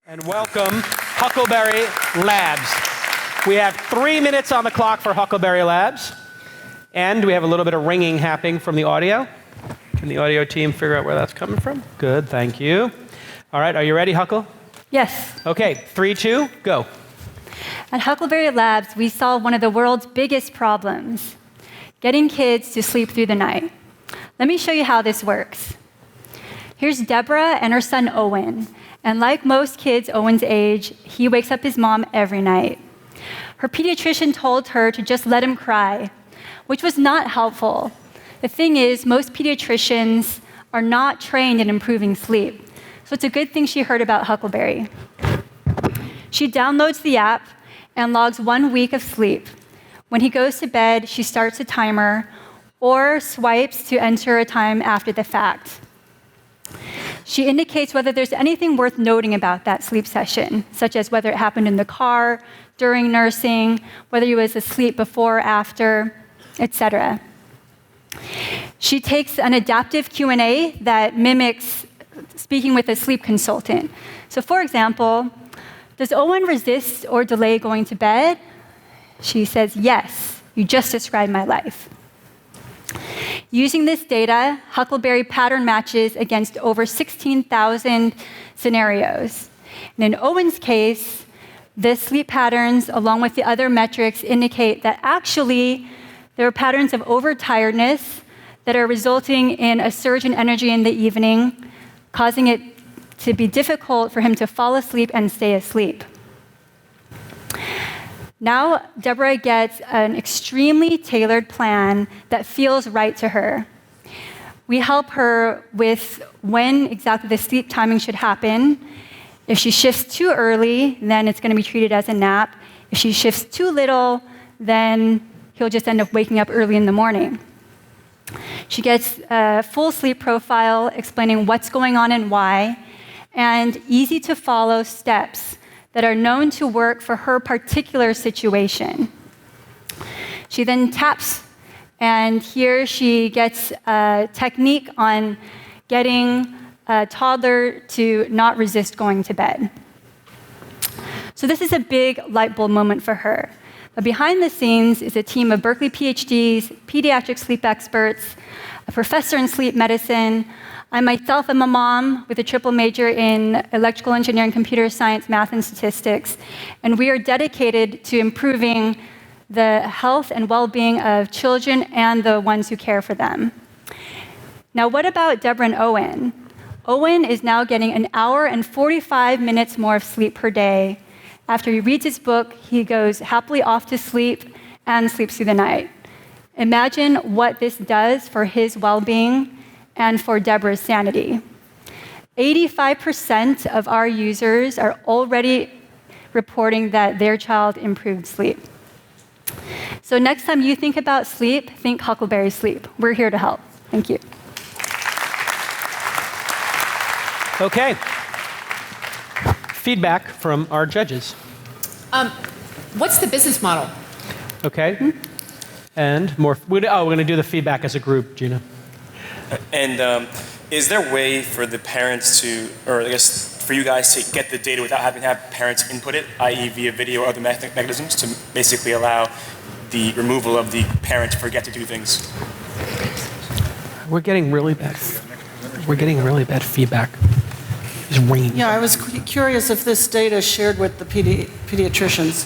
And welcome, Huckleberry Labs. We have 3 minutes on the clock for Huckleberry Labs. And we have a little bit of ringing happening from the audio. Can the audio team figure out where that's coming from? Good, thank you. All right, are you ready, Huckle? Yes. Okay, 3, 2, go. At Huckleberry Labs, we solve one of the world's biggest problems, getting kids to sleep through the night. Let me show you how this works. Here's Deborah and her son, Owen. And like most kids Owen's age, he wakes up his mom every night. Her pediatrician told her to just let him cry, which was not helpful. The thing is, most pediatricians are not trained in improving sleep. So it's a good thing she heard about Huckleberry. She downloads the app and logs 1 week of sleep. When he goes to bed, she starts a timer or swipes to enter a time after the fact. She indicates whether there's anything worth noting about that sleep session, such as whether it happened in the car, during nursing, whether he was asleep before or after, etc. She takes an adaptive Q&A that mimics speaking with a sleep consultant. So for example, does Owen resist or delay going to bed? She says, yes, you just described my life. Using this data, Huckleberry pattern matches against over 16,000 scenarios. And in Owen's case, the sleep patterns, along with the other metrics, indicate that actually there are patterns of overtiredness that are resulting in a surge in energy in the evening, causing it to be difficult for him to fall asleep and stay asleep. Now, Deborah gets an extremely tailored plan that feels right to her. We help her with when exactly the sleep timing should happen. If she shifts too early, then it's going to be treated as a nap. If she shifts too little, then he'll just end up waking up early in the morning. She gets a full sleep profile explaining what's going on and why, and easy-to-follow steps that are known to work for her particular situation. She then taps, and here she gets a technique on getting a toddler to not resist going to bed. So this is a big light bulb moment for her. But behind the scenes is a team of Berkeley PhDs, pediatric sleep experts, a professor in sleep medicine. I myself am a mom with a triple major in electrical engineering, computer science, math, and statistics, and we are dedicated to improving the health and well-being of children and the ones who care for them. Now, what about Deborah and Owen? Owen is now getting 1 hour and 45 minutes more of sleep per day. After he reads his book, he goes happily off to sleep and sleeps through the night. Imagine what this does for his well-being and for Deborah's sanity. 85% of our users are already reporting that their child improved sleep. So next time you think about sleep, think Huckleberry Sleep. We're here to help. Thank you. Okay. Feedback from our judges. What's the business model? Okay. And more. We're going to do the feedback as a group, Gina. And is there a way for the parents to, or I guess for you guys to get the data without having to have parents input it, i.e. via video or other mechanisms, to basically allow the removal of the parent to forget to do things? We're getting really bad feedback. It's ringing. Yeah, I was curious if this data is shared with the pediatricians.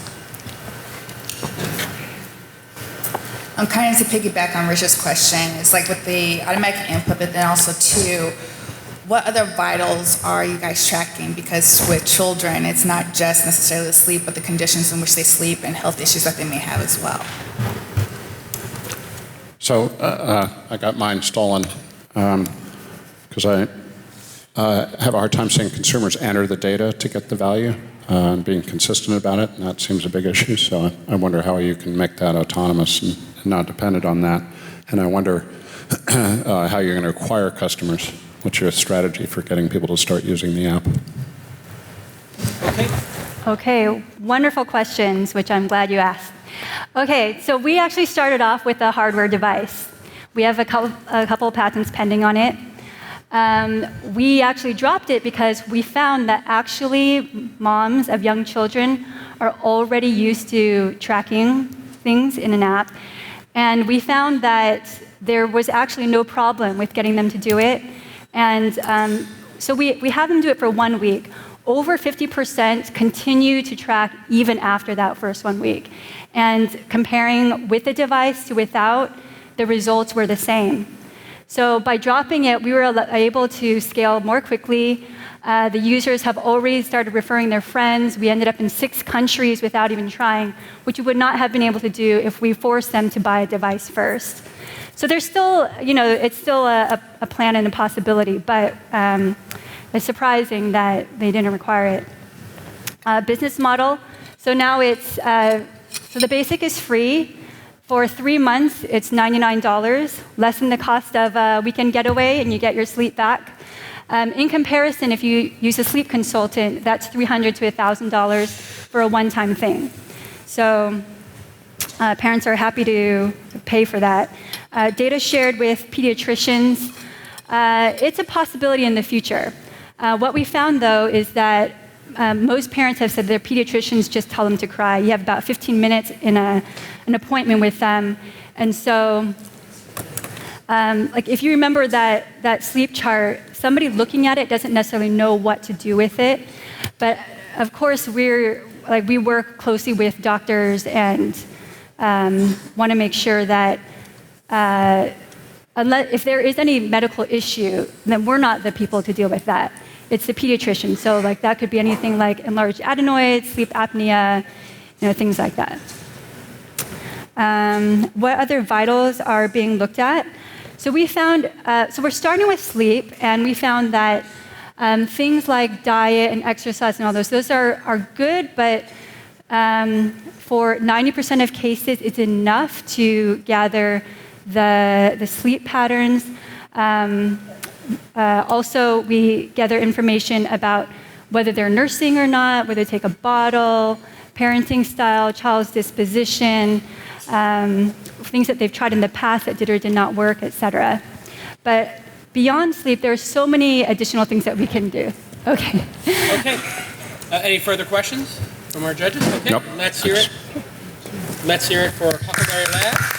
Kind of to piggyback on Richard's question, it's like with the automatic input, but then also too, what other vitals are you guys tracking? Because with children, it's not just necessarily the sleep, but the conditions in which they sleep and health issues that they may have as well. So I got mine stolen because I have a hard time seeing consumers enter the data to get the value and being consistent about it, and that seems a big issue. So I wonder how you can make that autonomous and not dependent on that. And I wonder how you're going to acquire customers. What's your strategy for getting people to start using the app? Okay, wonderful questions, which I'm glad you asked. Okay, so we actually started off with a hardware device. We have a couple of patents pending on it. We actually dropped it because we found that actually moms of young children are already used to tracking things in an app. And we found that there was actually no problem with getting them to do it. And so we have them do it for 1 week. Over 50% continue to track even after that first 1 week. And comparing with the device to without, the results were the same. So by dropping it, we were able to scale more quickly. The users have already started referring their friends. We ended up in 6 countries without even trying, which we would not have been able to do if we forced them to buy a device first. So there's still, it's still a plan and a possibility, but it's surprising that they didn't require it. Business model. So now so the basic is free. For 3 months, it's $99, less than the cost of a weekend getaway, and you get your sleep back. In comparison, if you use a sleep consultant, that's $300 to $1,000 for a one-time thing. So parents are happy to pay for that. Data shared with pediatricians. It's a possibility in the future. What we found, though, is that most parents have said their pediatricians just tell them to cry. You have about 15 minutes in an appointment with them. And so, if you remember that sleep chart, somebody looking at it doesn't necessarily know what to do with it. But of course, we work closely with doctors and want to make sure that if there is any medical issue, then we're not the people to deal with that. It's the pediatrician. So that could be anything like enlarged adenoids, sleep apnea, things like that. What other vitals are being looked at? So we found, so we're starting with sleep, and we found that things like diet and exercise and all those are good, but for 90% of cases, it's enough to gather the sleep patterns. Also, we gather information about whether they're nursing or not, whether they take a bottle, parenting style, child's disposition, things that they've tried in the past that did or did not work, etc. But beyond sleep, there are so many additional things that we can do. Okay. Okay. Any further questions from our judges? Okay. Nope. Let's hear it. Let's hear it for Huckleberry Lab.